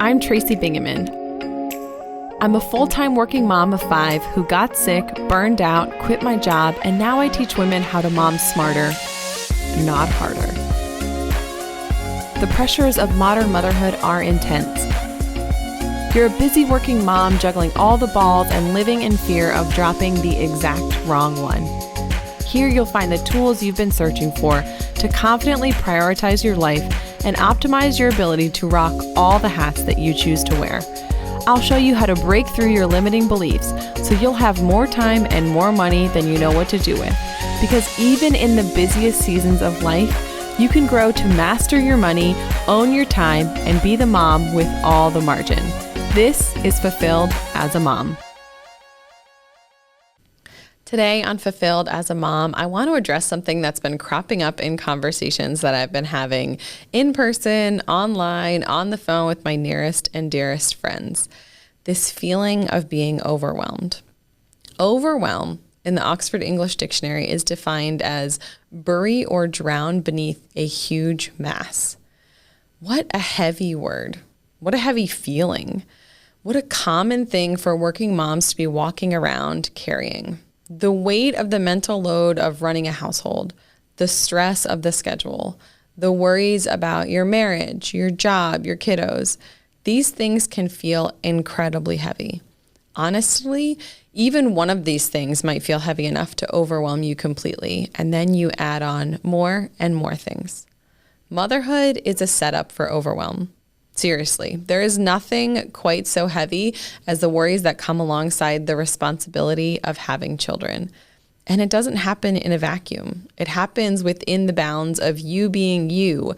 I'm Tracy Bingaman. I'm a full-time working mom of 5 who got sick, burned out, quit my job, and now I teach women how to mom smarter, not harder. The pressures of modern motherhood are intense. You're a busy working mom juggling all the balls and living in fear of dropping the exact wrong one. Here you'll find the tools you've been searching for to confidently prioritize your life and optimize your ability to rock all the hats that you choose to wear. I'll show you how to break through your limiting beliefs so you'll have more time and more money than you know what to do with. Because even in the busiest seasons of life, you can grow to master your money, own your time, and be the mom with all the margin. This is Fulfilled as a Mom. Today on Fulfilled as a Mom, I want to address something that's been cropping up in conversations that I've been having in person, online, on the phone with my nearest and dearest friends. This feeling of being overwhelmed. Overwhelm in the Oxford English Dictionary is defined as bury or drown beneath a huge mass. What a heavy word. What a heavy feeling. What a common thing for working moms to be walking around carrying. The weight of the mental load of running a household, the stress of the schedule, the worries about your marriage, your job, your kiddos, these things can feel incredibly heavy. Honestly, even one of these things might feel heavy enough to overwhelm you completely, and then you add on more and more things. Motherhood is a setup for overwhelm. Seriously, there is nothing quite so heavy as the worries that come alongside the responsibility of having children. And it doesn't happen in a vacuum. It happens within the bounds of you being you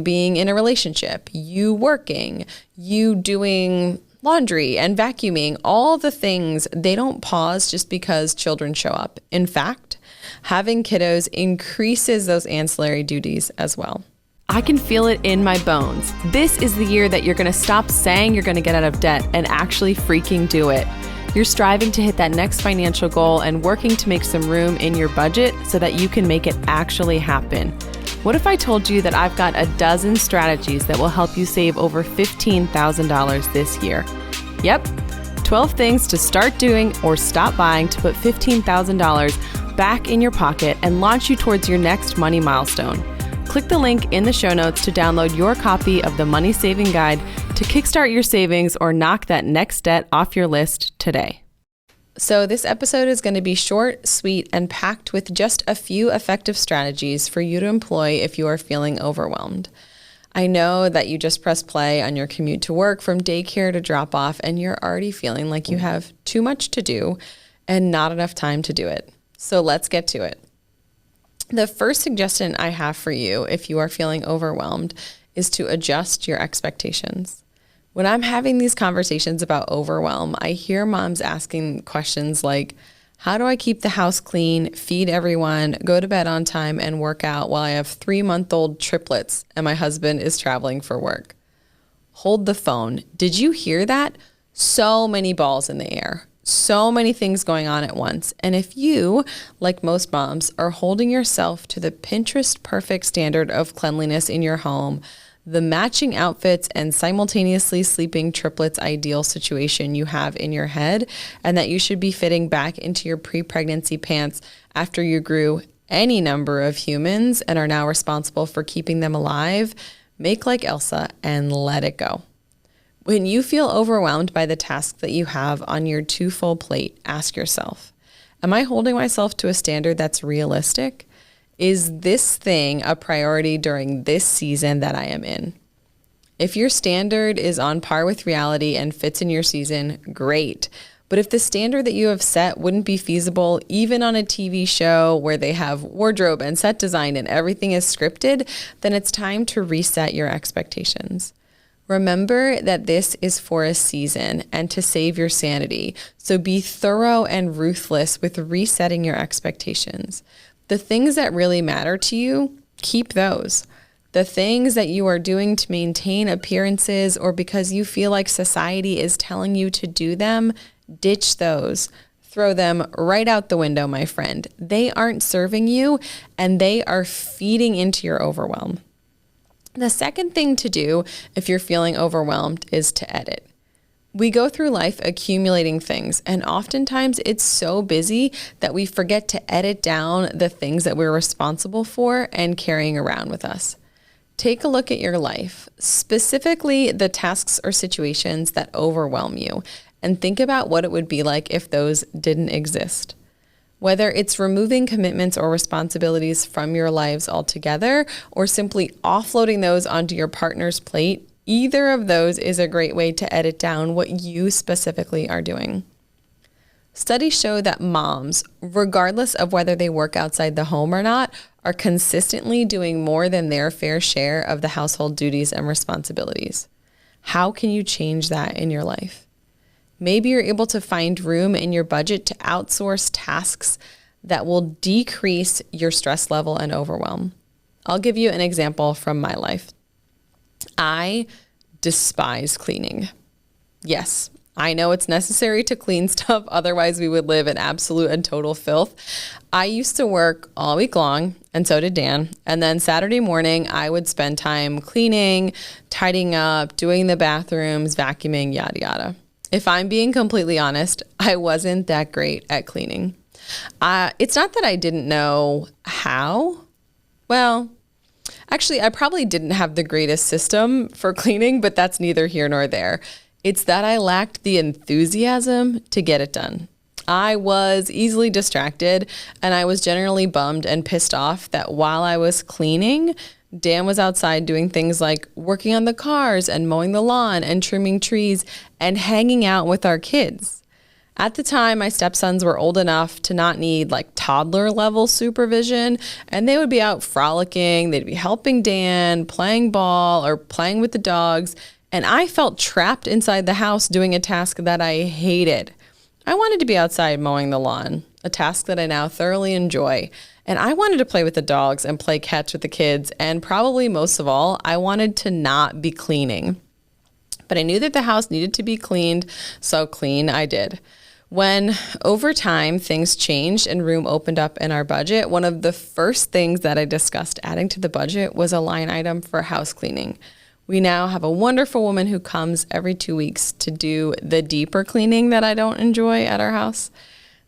being in a relationship, you working, you doing laundry and vacuuming, all the things. They don't pause just because children show up. In fact, having kiddos increases those ancillary duties as well. I can feel it in my bones. This is the year that you're going to stop saying you're going to get out of debt and actually freaking do it. You're striving to hit that next financial goal and working to make some room in your budget so that you can make it actually happen. What if I told you that I've got a dozen strategies that will help you save over $15,000 this year? Yep, 12 things to start doing or stop buying to put $15,000 back in your pocket and launch you towards your next money milestone. Click the link in the show notes to download your copy of the Money Saving Guide to kickstart your savings or knock that next debt off your list today. So this episode is going to be short, sweet, and packed with just a few effective strategies for you to employ if you are feeling overwhelmed. I know that you just pressed play on your commute to work from daycare to drop off, and you're already feeling like you have too much to do and not enough time to do it. So let's get to it. The first suggestion I have for you if you are feeling overwhelmed is to adjust your expectations. When I'm having these conversations about overwhelm, I hear moms asking questions like, how do I keep the house clean, feed everyone, go to bed on time, and work out while I have 3-month-old triplets and my husband is traveling for work? Hold the phone. Did you hear that? So many balls in the air. So many things going on at once. And if you, like most moms, are holding yourself to the Pinterest perfect standard of cleanliness in your home, the matching outfits and simultaneously sleeping triplets ideal situation you have in your head, and that you should be fitting back into your pre-pregnancy pants after you grew any number of humans and are now responsible for keeping them alive, make like Elsa and let it go. When you feel overwhelmed by the tasks that you have on your too full plate, ask yourself, am I holding myself to a standard that's realistic? Is this thing a priority during this season that I am in? If your standard is on par with reality and fits in your season, great. But if the standard that you have set wouldn't be feasible, even on a TV show where they have wardrobe and set design and everything is scripted, then it's time to reset your expectations. Remember that this is for a season and to save your sanity. So be thorough and ruthless with resetting your expectations. The things that really matter to you, keep those. The things that you are doing to maintain appearances or because you feel like society is telling you to do them, ditch those. Throw them right out the window, my friend. They aren't serving you and they are feeding into your overwhelm. The second thing to do if you're feeling overwhelmed is to edit. We go through life accumulating things, and oftentimes it's so busy that we forget to edit down the things that we're responsible for and carrying around with us. Take a look at your life, specifically the tasks or situations that overwhelm you, and think about what it would be like if those didn't exist. Whether it's removing commitments or responsibilities from your lives altogether, or simply offloading those onto your partner's plate, either of those is a great way to edit down what you specifically are doing. Studies show that moms, regardless of whether they work outside the home or not, are consistently doing more than their fair share of the household duties and responsibilities. How can you change that in your life? Maybe you're able to find room in your budget to outsource tasks that will decrease your stress level and overwhelm. I'll give you an example from my life. I despise cleaning. Yes, I know it's necessary to clean stuff, otherwise we would live in absolute and total filth. I used to work all week long, and so did Dan. And then Saturday morning, I would spend time cleaning, tidying up, doing the bathrooms, vacuuming, yada, yada. If I'm being completely honest, I wasn't that great at cleaning. It's not that I didn't know how. Well, actually, I probably didn't have the greatest system for cleaning, but that's neither here nor there. It's that I lacked the enthusiasm to get it done. I was easily distracted, and I was generally bummed and pissed off that while I was cleaning, Dan was outside doing things like working on the cars and mowing the lawn and trimming trees and hanging out with our kids. At the time, my stepsons were old enough to not need like toddler level supervision, and they would be out frolicking. They'd be helping Dan, playing ball or playing with the dogs. And I felt trapped inside the house doing a task that I hated. I wanted to be outside mowing the lawn, a task that I now thoroughly enjoy. And I wanted to play with the dogs and play catch with the kids. And probably most of all, I wanted to not be cleaning. But I knew that the house needed to be cleaned, so clean I did. When over time things changed and room opened up in our budget, one of the first things that I discussed adding to the budget was a line item for house cleaning. We now have a wonderful woman who comes every 2 weeks to do the deeper cleaning that I don't enjoy at our house.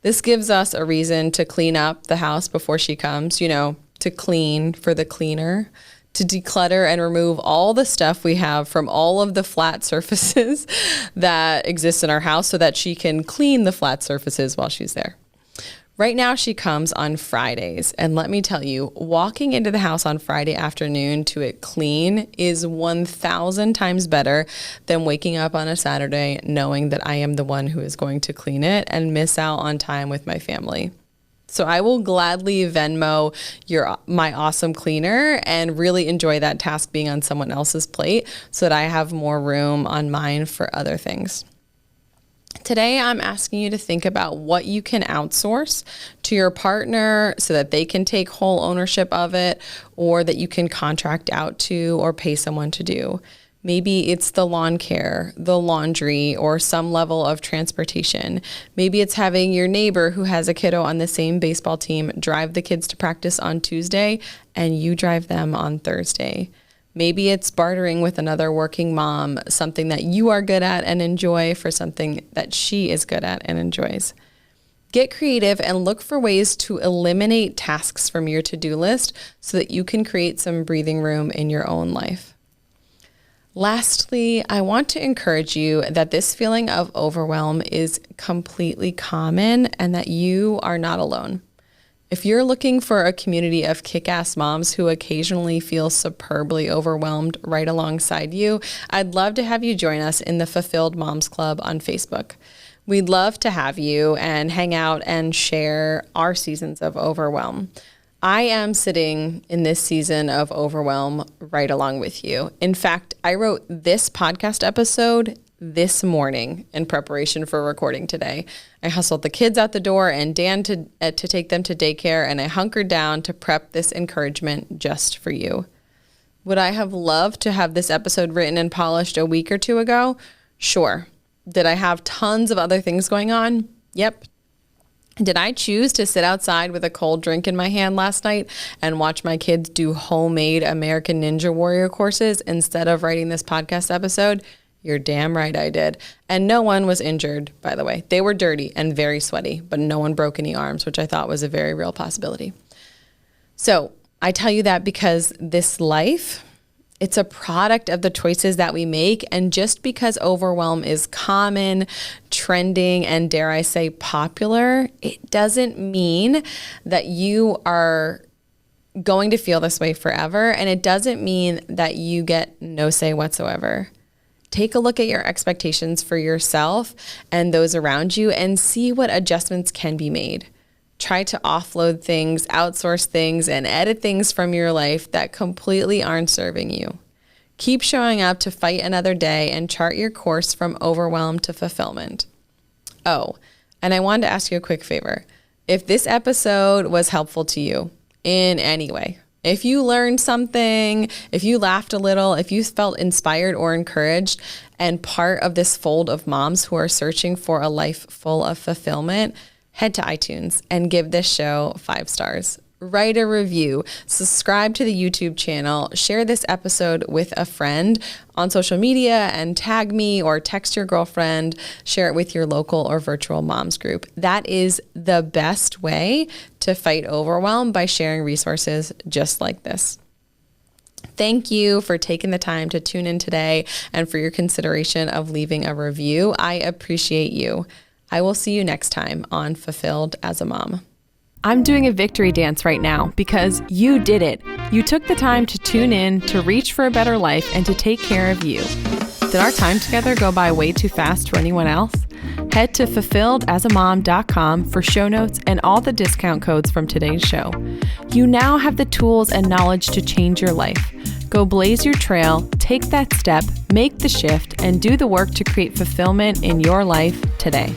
This gives us a reason to clean up the house before she comes, to clean for the cleaner, to declutter and remove all the stuff we have from all of the flat surfaces that exist in our house so that she can clean the flat surfaces while she's there. Right now she comes on Fridays, and let me tell you, walking into the house on Friday afternoon to it clean is 1,000 times better than waking up on a Saturday knowing that I am the one who is going to clean it and miss out on time with my family. So I will gladly Venmo my awesome cleaner and really enjoy that task being on someone else's plate so that I have more room on mine for other things. Today, I'm asking you to think about what you can outsource to your partner so that they can take whole ownership of it, or that you can contract out to or pay someone to do. Maybe it's the lawn care, the laundry, or some level of transportation. Maybe it's having your neighbor who has a kiddo on the same baseball team drive the kids to practice on Tuesday and you drive them on Thursday. Maybe it's bartering with another working mom, something that you are good at and enjoy for something that she is good at and enjoys. Get creative and look for ways to eliminate tasks from your to-do list so that you can create some breathing room in your own life. Lastly, I want to encourage you that this feeling of overwhelm is completely common and that you are not alone. If you're looking for a community of kick-ass moms who occasionally feel superbly overwhelmed right alongside you, I'd love to have you join us in the Fulfilled Moms Club on Facebook. We'd love to have you and hang out and share our seasons of overwhelm. I am sitting in this season of overwhelm right along with you. In fact, I wrote this podcast episode this morning in preparation for recording today. I hustled the kids out the door and Dan to take them to daycare, and I hunkered down to prep this encouragement just for you. Would I have loved to have this episode written and polished a week or two ago? Sure. Did I have tons of other things going on? Yep. Did I choose to sit outside with a cold drink in my hand last night and watch my kids do homemade American Ninja Warrior courses instead of writing this podcast episode? You're damn right I did. And no one was injured, by the way. They were dirty and very sweaty, but no one broke any arms, which I thought was a very real possibility. So I tell you that because this life, it's a product of the choices that we make. And just because overwhelm is common, trending, and dare I say popular, it doesn't mean that you are going to feel this way forever. And it doesn't mean that you get no say whatsoever. Take a look at your expectations for yourself and those around you and see what adjustments can be made. Try to offload things, outsource things, and edit things from your life that completely aren't serving you. Keep showing up to fight another day and chart your course from overwhelm to fulfillment. Oh, and I wanted to ask you a quick favor. If this episode was helpful to you in any way, if you learned something, if you laughed a little, if you felt inspired or encouraged, and part of this fold of moms who are searching for a life full of fulfillment, head to iTunes and give this show 5 stars. Write a review, subscribe to the YouTube channel, share this episode with a friend on social media and tag me or text your girlfriend, share it with your local or virtual moms group. That is the best way to fight overwhelm, by sharing resources just like this. Thank you for taking the time to tune in today and for your consideration of leaving a review. I appreciate you. I will see you next time on Fulfilled as a Mom. I'm doing a victory dance right now because you did it. You took the time to tune in, to reach for a better life, and to take care of you. Did our time together go by way too fast for anyone else? Head to fulfilledAsAmom.com for show notes and all the discount codes from today's show. You now have the tools and knowledge to change your life. Go blaze your trail, take that step, make the shift, and do the work to create fulfillment in your life today.